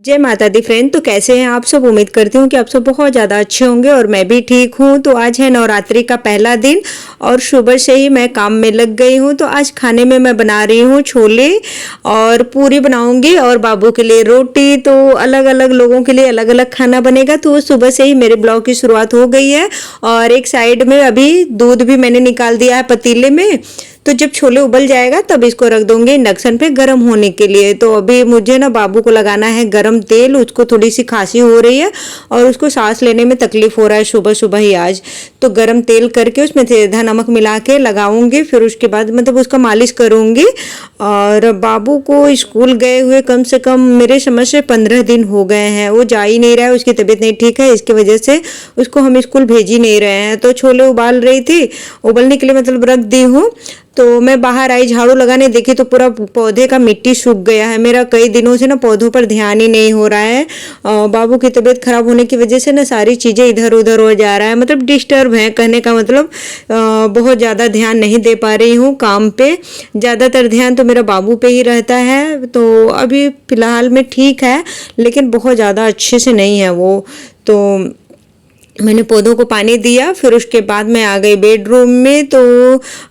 जय माता दी फ्रेंड। तो कैसे हैं आप सब? उम्मीद करती हूँ कि आप सब बहुत ज़्यादा अच्छे होंगे और मैं भी ठीक हूँ। तो आज है नवरात्रि का पहला दिन और सुबह से ही मैं काम में लग गई हूँ। तो आज खाने में मैं बना रही हूँ छोले और पूरी बनाऊंगी और बाबू के लिए रोटी। तो अलग अलग लोगों के लिए अलग अलग खाना बनेगा। तो सुबह से ही मेरे ब्लॉग की शुरुआत हो गई है और एक साइड में अभी दूध भी मैंने निकाल दिया है पतीले में। तो जब छोले उबल जाएगा तब इसको रख दूंगी इंडक्शन पे गर्म होने के लिए। तो अभी मुझे ना बाबू को लगाना है गरम तेल, उसको थोड़ी सी खांसी हो रही है और उसको सांस लेने में तकलीफ हो रहा है सुबह सुबह ही आज। तो गरम तेल करके उसमें सेंधा नमक मिला के लगाऊंगी, फिर उसके बाद मतलब उसका मालिश करूंगी। और बाबू को स्कूल गए हुए कम से कम मेरे समझ से 15 दिन हो गए हैं। वो जा ही नहीं रहा है, उसकी तबीयत नहीं ठीक है, इसकी वजह से उसको हम स्कूल भेज ही नहीं रहे हैं। तो छोले उबाल रही थी, उबलने के लिए मतलब रख दी हूँ। तो मैं बाहर आई झाड़ू लगाने, देखी तो पूरा पौधे का मिट्टी सूख गया है। मेरा कई दिनों से ना पौधों पर ध्यान ही नहीं हो रहा है। बाबू की तबीयत खराब होने की वजह से ना सारी चीज़ें इधर उधर हो जा रहा है, मतलब डिस्टर्ब है कहने का मतलब। बहुत ज़्यादा ध्यान नहीं दे पा रही हूँ काम पे। ज़्यादातर ध्यान तो मेरा बाबू पे ही रहता है। तो अभी फ़िलहाल में ठीक है, लेकिन बहुत ज़्यादा अच्छे से नहीं है वो। तो मैंने पौधों को पानी दिया, फिर उसके बाद मैं आ गई बेडरूम में। तो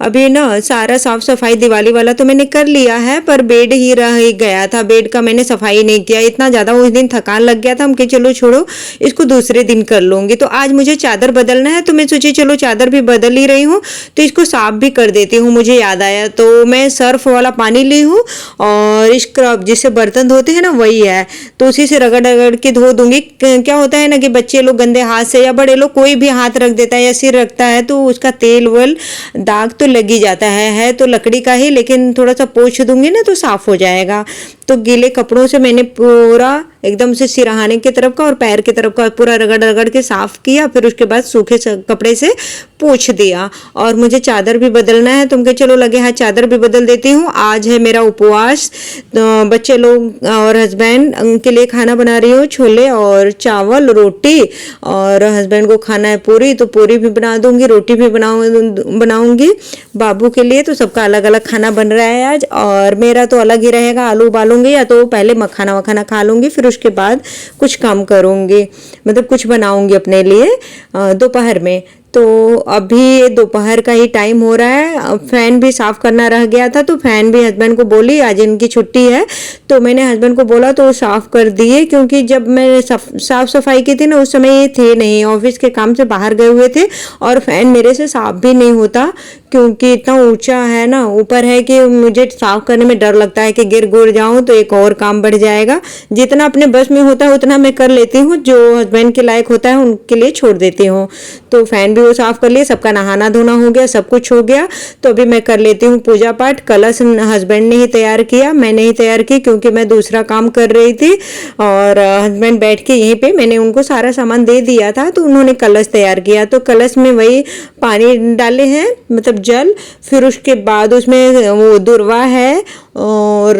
अभी ना सारा साफ सफाई दिवाली वाला तो मैंने कर लिया है, पर बेड ही रह गया था। बेड का मैंने सफाई नहीं किया, इतना ज़्यादा उस दिन थकान लग गया था हम कि चलो छोड़ो इसको दूसरे दिन कर लूँगी। तो आज मुझे चादर बदलना है, तो मैं सोची चलो चादर भी बदल ही रही हूँ तो इसको साफ भी कर देती हूँ। मुझे याद आया तो मैं सर्फ वाला पानी ली हूँ और स्क्रब जिससे बर्तन धोते हैं ना वही है, तो उसी से रगड़ रगड़ के धो दूंगी। क्या होता है ना कि बच्चे लोग गंदे हाथ से या बड़े लोग कोई भी हाथ रख देता है या सिर रखता है तो उसका तेल वल दाग तो लग ही जाता है तो लकड़ी का ही, लेकिन थोड़ा सा पोंछ दूंगी ना तो साफ हो जाएगा। तो गीले कपड़ों से मैंने पूरा एकदम से सिरहाने की तरफ का और पैर की तरफ का पूरा रगड़ रगड़ के साफ किया, फिर उसके बाद सूखे कपड़े से पोंछ दिया। और मुझे चादर भी बदलना है, तुमके चलो लगे हाँ चादर भी बदल देती हूँ। आज है मेरा उपवास। तो बच्चे लोग और हस्बैंड के लिए खाना बना रही हूँ, छोले और चावल रोटी, और हस्बैंड को खाना है पूरी, तो पूरी भी बना दूंगी, रोटी भी बनाऊंगी बाबू के लिए। तो सबका अलग अलग खाना बन रहा है आज, और मेरा तो अलग ही रहेगा। आलू उबालूंगी या तो पहले मखाना वखाना खा लूंगी, फिर उसके बाद कुछ काम करूंगी, मतलब कुछ बनाऊंगी अपने लिए दोपहर में। तो अभी दोपहर का ही टाइम हो रहा है। फ़ैन भी साफ़ करना रह गया था, तो फ़ैन भी हस्बैंड को बोली, आज इनकी छुट्टी है तो मैंने हस्बैंड को बोला तो वो साफ़ कर दिए। क्योंकि जब मैं साफ़ सफाई की थी ना उस समय ये थे नहीं, ऑफिस के काम से बाहर गए हुए थे, और फ़ैन मेरे से साफ़ भी नहीं होता क्योंकि इतना ऊंचा है ना, ऊपर है कि मुझे साफ़ करने में डर लगता है कि गिर गुर जाऊँ तो एक और काम बढ़ जाएगा। जितना अपने बस में होता है उतना मैं कर लेती हूँ, जो हस्बैंड के लायक होता है उनके लिए छोड़ देती हूँ। तो फ़ैन भी वो साफ़ कर लिए, सबका नहाना धोना हो गया, सब कुछ हो गया। तो अभी मैं कर लेती हूँ पूजा पाठ। कलश हस्बैंड ने ही तैयार किया, मैंने ही तैयार की क्योंकि मैं दूसरा काम कर रही थी, और हस्बैंड बैठ के यहीं पे मैंने उनको सारा सामान दे दिया था तो उन्होंने कलश तैयार किया। तो कलश में वही पानी डाले हैं, मतलब जल, फिर उसके बाद उसमें वो दुर्वा है और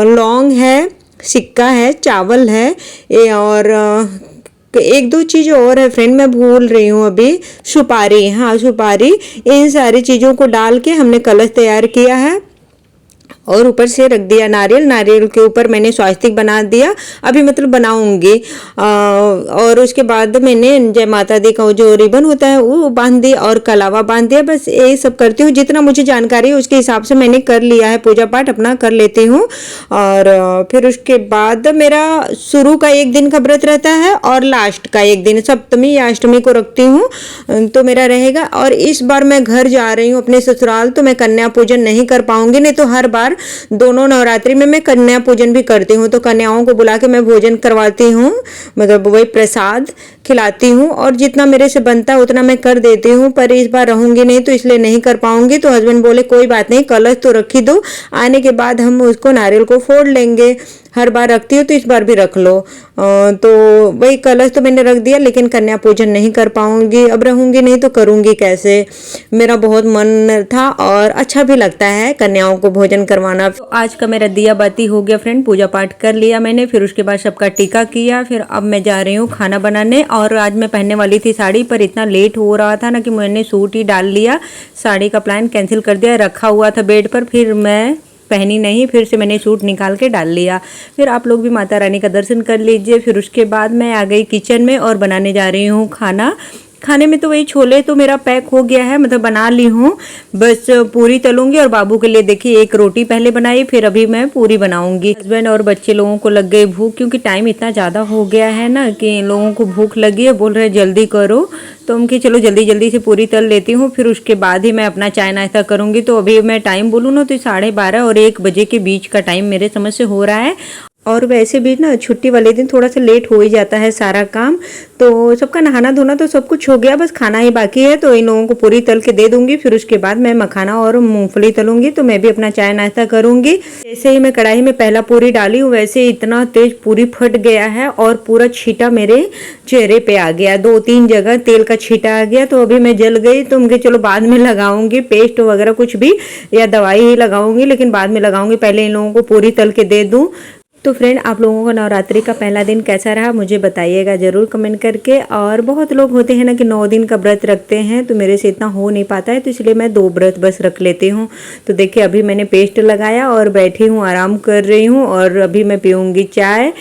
लौंग है, सिक्का है, चावल है, और एक दो चीज़ और है फ्रेंड मैं भूल रही हूँ अभी, सुपारी, हाँ सुपारी। इन सारी चीज़ों को डाल के हमने कलश तैयार किया है और ऊपर से रख दिया नारियल। नारियल के ऊपर मैंने स्वास्तिक बना दिया, अभी मतलब बनाऊंगी। और उसके बाद मैंने जय माता दी का जो रिबन होता है वो बांध दिया और कलावा बांध दिया। बस यही सब करती हूँ, जितना मुझे जानकारी है उसके हिसाब से मैंने कर लिया है, पूजा पाठ अपना कर लेती हूँ। और फिर उसके बाद मेरा शुरू का एक दिन का व्रत रहता है और लास्ट का एक दिन सप्तमी या अष्टमी को रखती हूँ तो मेरा रहेगा। और इस बार मैं घर जा रही हूँ अपने ससुराल, तो मैं कन्या पूजन नहीं कर पाऊंगी, नहीं तो हर बार दोनों नवरात्रि में मैं कन्या पूजन भी करती हूँ। तो कन्याओं को बुला के मैं भोजन करवाती हूँ, मतलब वही प्रसाद खिलाती हूँ, और जितना मेरे से बनता है उतना मैं कर देती हूँ। पर इस बार रहूंगी नहीं तो इसलिए नहीं कर पाऊंगी। तो हस्बैंड बोले कोई बात नहीं, कलश तो रखी दो, आने के बाद हम उसको नारियल को फोड़ लेंगे, हर बार रखती हो तो इस बार भी रख लो। तो वही कलश तो मैंने रख दिया, लेकिन कन्या पूजन नहीं कर पाऊंगी। अब रहूंगी नहीं तो करूंगी कैसे। मेरा बहुत मन था और अच्छा भी लगता है कन्याओं को भोजन करवाना। तो आज का मेरा दिया बाती हो गया फ्रेंड, पूजा पाठ कर लिया मैंने, फिर उसके बाद सबका टीका किया, फिर अब मैं जा रही हूँ खाना बनाने। और आज मैं पहनने वाली थी साड़ी, पर इतना लेट हो रहा था ना कि मैंने सूट ही डाल लिया, साड़ी का प्लान कैंसिल कर दिया, रखा हुआ था बेड पर। फिर मैं पहनी नहीं, फिर से मैंने सूट निकाल के डाल लिया। फिर आप लोग भी माता रानी का दर्शन कर लीजिए। फिर उसके बाद मैं आ गई किचन में और बनाने जा रही हूँ खाना। खाने में तो वही छोले तो मेरा पैक हो गया है, मतलब बना ली हूँ, बस पूरी तलूंगी। और बाबू के लिए देखिए एक रोटी पहले बनाई, फिर अभी मैं पूरी बनाऊंगी। हस्बैंड और बच्चे लोगों को लग गई भूख, क्योंकि टाइम इतना ज़्यादा हो गया है ना कि इन लोगों को भूख लगी है, बोल रहे जल्दी करो। तो हम कि चलो जल्दी जल्दी से पूरी तल लेती हूँ, फिर उसके बाद ही मैं अपना चाय नाश्ता करूँगी। तो अभी मैं टाइम बोलूँ ना तो 12:30 और 1 बजे के बीच का टाइम मेरे समझ से हो रहा है। और वैसे भी ना छुट्टी वाले दिन थोड़ा सा लेट हो ही जाता है सारा काम। तो सबका नहाना धोना तो सब कुछ हो गया, बस खाना ही बाकी है। तो इन लोगों को पूरी तल के दे दूंगी, फिर उसके बाद मैं मखाना और मूंगफली तलूंगी। तो मैं भी अपना चाय नाश्ता करूंगी। जैसे ही मैं कढ़ाई में पहला पूरी डाली हूँ, वैसे इतना तेज पूरी फट गया है और पूरा छींटा मेरे चेहरे पे आ गया, 2-3 जगह तेल का छींटा आ गया। तो अभी मैं जल गई, तो मुझे चलो बाद में लगाऊंगी पेस्ट वगैरह कुछ भी, या दवाई ही लगाऊंगी, लेकिन बाद में लगाऊंगी। पहले इन लोगों को पूरी तल के दे दूं। तो फ्रेंड, आप लोगों को नवरात्रि का पहला दिन कैसा रहा मुझे बताइएगा ज़रूर कमेंट करके। और बहुत लोग होते हैं ना कि 9 दिन का व्रत रखते हैं, तो मेरे से इतना हो नहीं पाता है, तो इसलिए मैं 2 व्रत बस रख लेती हूँ। तो देखिए अभी मैंने पेस्ट लगाया और बैठी हूँ, आराम कर रही हूँ, और अभी मैं पीऊँगी चाय।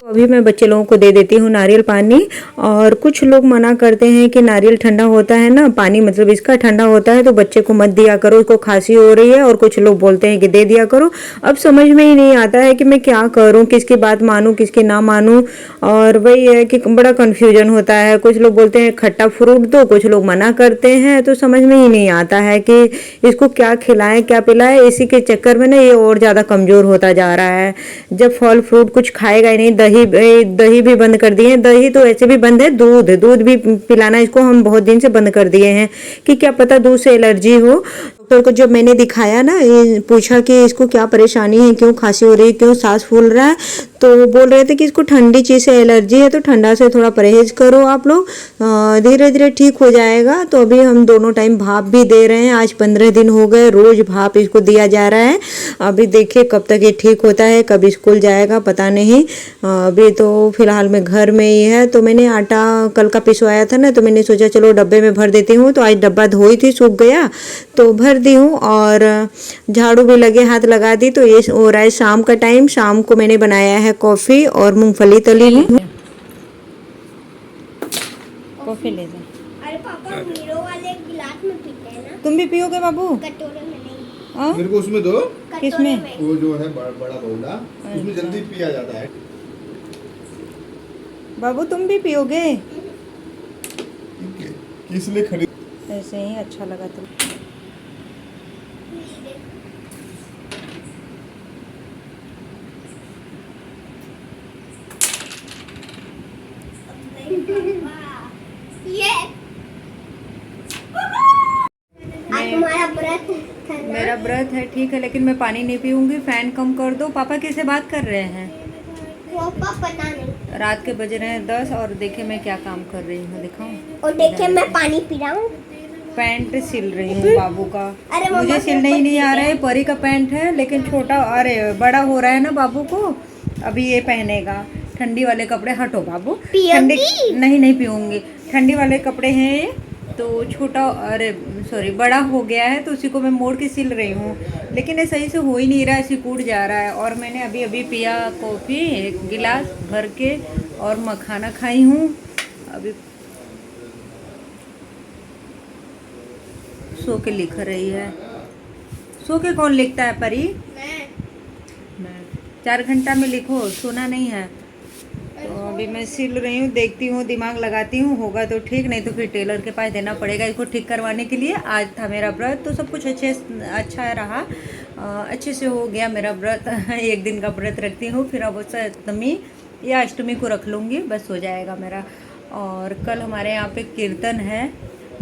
अभी मैं बच्चे लोगों को दे देती हूँ नारियल पानी। और कुछ लोग मना करते हैं कि नारियल ठंडा होता है ना, पानी मतलब इसका ठंडा होता है, तो बच्चे को मत दिया करो, उसको खांसी हो रही है। और कुछ लोग बोलते हैं कि दे दिया करो। अब समझ में ही नहीं आता है कि मैं क्या करूँ, किसकी बात मानूँ किसकी ना मानूँ। और वही है कि बड़ा कन्फ्यूजन होता है। कुछ लोग बोलते हैं खट्टा फ्रूट दो, कुछ लोग मना करते हैं, तो समझ में ही नहीं आता है कि इसको क्या खिलाएं क्या पिलाएं। इसी के चक्कर में ना ये और ज़्यादा कमज़ोर होता जा रहा है। जब फल फ्रूट कुछ खाएगा ही नहीं, दही भी बंद कर दिए हैं। दही तो ऐसे भी बंद है, दूध भी पिलाना इसको हम बहुत दिन से बंद कर दिए हैं, कि क्या पता दूध से एलर्जी हो। डॉक्टर को जब मैंने दिखाया ना, ये पूछा कि इसको क्या परेशानी है, क्यों खांसी हो रही है, क्यों सांस फूल रहा है, तो बोल रहे थे कि इसको ठंडी चीज़ से एलर्जी है, तो ठंडा से थोड़ा परहेज करो आप लोग, धीरे धीरे ठीक हो जाएगा। तो अभी हम दोनों टाइम भाप भी दे रहे हैं। आज 15 दिन हो गए रोज भाप इसको दिया जा रहा है। अभी देखिए कब तक ये ठीक होता है, कब स्कूल जाएगा पता नहीं। अभी तो फिलहाल मैं घर में ही है। तो मैंने आटा कल का पिसवाया था ना, तो मैंने सोचा चलो डब्बे में भर देती हूँ। तो आज डब्बा धोई थी, सूख गया तो भर दी हूँ, और झाड़ू भी लगे हाथ लगा दी। तो ये हो रहा है शाम का टाइम। शाम को मैंने बनाया है कॉफ़ी और मूंगफली तली हूँ। कॉफ़ी ले जा। अरे पापा हीरो वाले गिलास में पीते हैं ना। तुम भी पियोगे बाबू? कटोरे में नहीं। मेरे को उसमें दो। किसमें? वो जो है बड़ा बौला, उसमें जल्दी पिया जाता है। बाबू तुम भी पियोगे? किस लिए खरीद? ऐसे ही अच्छा लगा तुम। ये आज तुम्हारा व्रत है ना? मेरा व्रत है, ठीक है, लेकिन मैं पानी नहीं पीऊंगी। फैन कम कर दो। पापा किससे बात कर रहे हैं? पापा पता नहीं। रात के बज रहे हैं 10, और देखिए मैं क्या काम कर रही हूँ, दिखाऊं? और देखिए मैं पानी पी रहा हूँ। पैंट सिल रही हूँ बाबू का। अरे मम्मा, मुझे सिलने ही नहीं आ रहा है। परी का पैंट है, लेकिन छोटा, अरे बड़ा हो रहा है ना बाबू को, अभी ये पहनेगा। ठंडी वाले कपड़े, हटो बाबू। ठंडी नहीं पीऊंगी। ठंडी वाले कपड़े हैं ये, तो छोटा, अरे सॉरी, बड़ा हो गया है, तो उसी को मैं मोड़ के सिल रही हूँ। लेकिन ये सही से हो ही नहीं रहा है, सिकुड़ जा रहा है। और मैंने अभी पिया कॉफ़ी 1 गिलास भर के, और मखाना खाई हूँ। अभी सो के लिख रही है। सो के कौन लिखता है परी? मैं 4 घंटा में लिखो, सोना नहीं है। तो अभी मैं सिल रही हूँ, देखती हूँ, दिमाग लगाती हूँ, होगा तो ठीक, नहीं तो फिर टेलर के पास देना पड़ेगा इसको ठीक करवाने के लिए। आज था मेरा व्रत, तो सब कुछ अच्छा रहा, अच्छे से हो गया मेरा व्रत। 1 दिन का व्रत रखती हूँ, फिर अब सप्तमी या अष्टमी को रख लूँगी, बस हो जाएगा मेरा। और कल हमारे यहाँ पे कीर्तन है।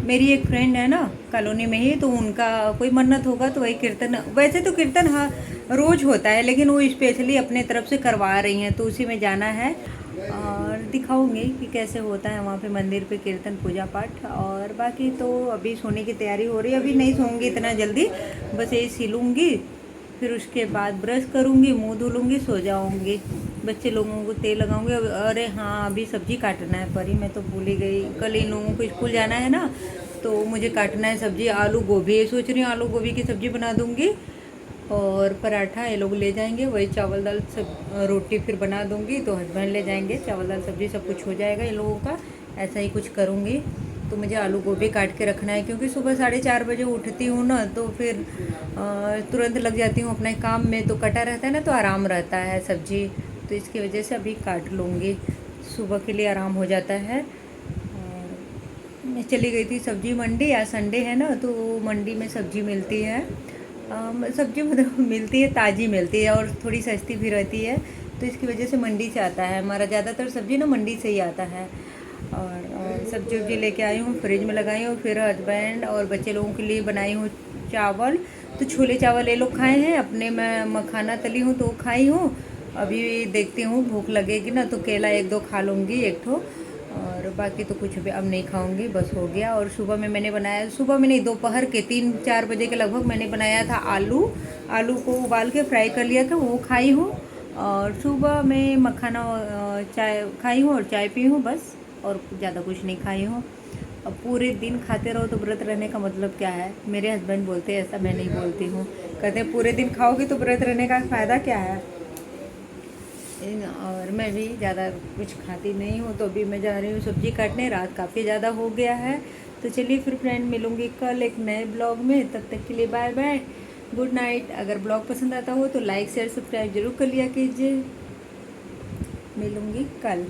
मेरी एक फ्रेंड है ना कॉलोनी में ही, तो उनका कोई मन्नत होगा, तो वही कीर्तन। वैसे तो कीर्तन हाँ रोज़ होता है, लेकिन वो स्पेशली अपने तरफ से करवा रही हैं, तो उसी में जाना है। और दिखाऊंगी कि कैसे होता है वहाँ पे मंदिर पे कीर्तन पूजा पाठ। और बाकी तो अभी सोने की तैयारी हो रही है, अभी नहीं सोऊंगी इतना जल्दी, बस यही सिलूँगी, फिर उसके बाद ब्रश करूँगी, मुंह धुलूँगी, सो जाऊँगी। बच्चे लोगों को तेल लगाऊंगी। अरे हाँ, अभी सब्जी काटना है परी, मैं तो भूल ही गई। कल इन लोगों को स्कूल जाना है ना, तो मुझे काटना है सब्जी। आलू गोभी, ये सोच रही हूँ आलू गोभी की सब्जी बना दूँगी और पराठा ये लोग ले जाएंगे, वही चावल दाल सब रोटी फिर बना दूँगी, तो हस्बैंड ले जाएंगे। चावल दाल सब्जी सब कुछ हो जाएगा इन लोगों का, ऐसा ही कुछ करूँगी। तो मुझे आलू गोभी काट के रखना है, क्योंकि सुबह 4:30 बजे उठती हूँ ना, तो फिर तुरंत लग जाती हूँ अपने काम में, तो कटा रहता है ना, तो आराम रहता है सब्जी, तो इसकी वजह से अभी काट लूँगी, सुबह के लिए आराम हो जाता है। मैं चली गई थी सब्जी मंडी, आज संडे है ना, तो मंडी में सब्जी मिलती है। सब्जी मतलब मिलती है, ताज़ी मिलती है और थोड़ी सस्ती भी रहती है, तो इसकी वजह से मंडी से आता है हमारा ज़्यादातर सब्जी ना, मंडी से ही आता है। और सब्जी वब्जी लेके आई हूँ, फ्रिज में लगाई हूँ, फिर हस्बैंड और बच्चे लोगों के लिए बनाई हूँ चावल। तो छोले चावल ये लोग खाए हैं, अपने मैं मखाना तली हूँ तो खाई हूँ। अभी देखती हूँ भूख लगेगी ना, तो केला 1-2 खा लूँगी, 1 ठो, और बाकी तो कुछ भी अब नहीं खाऊंगी, बस हो गया। और सुबह में मैंने बनाया, सुबह में नहीं, दोपहर के 3-4 बजे के लगभग मैंने बनाया था आलू को उबाल के फ्राई कर लिया था, वो खाई हूँ। और सुबह में मखाना चाय खाई हूँ और चाय पी हूँ बस, और ज़्यादा कुछ नहीं खाई हूँ। अब पूरे दिन खाते रहो तो व्रत रहने का मतलब क्या है? मेरे हस्बैंड बोलते हैं ऐसा, मैं नहीं बोलती हूँ। कहते हैं पूरे दिन खाओगे तो व्रत रहने का फ़ायदा क्या है? और मैं भी ज़्यादा कुछ खाती नहीं हूँ, तो अभी मैं जा रही हूँ सब्जी काटने, रात काफ़ी ज़्यादा हो गया है। तो चलिए फिर फ्रेंड, मिलूँगी कल एक नए ब्लॉग में, तब तक के लिए बाय बाय, गुड नाइट। अगर ब्लॉग पसंद आता हो तो लाइक शेयर सब्सक्राइब जरूर कर लिया कीजिए। मिलूँगी कल।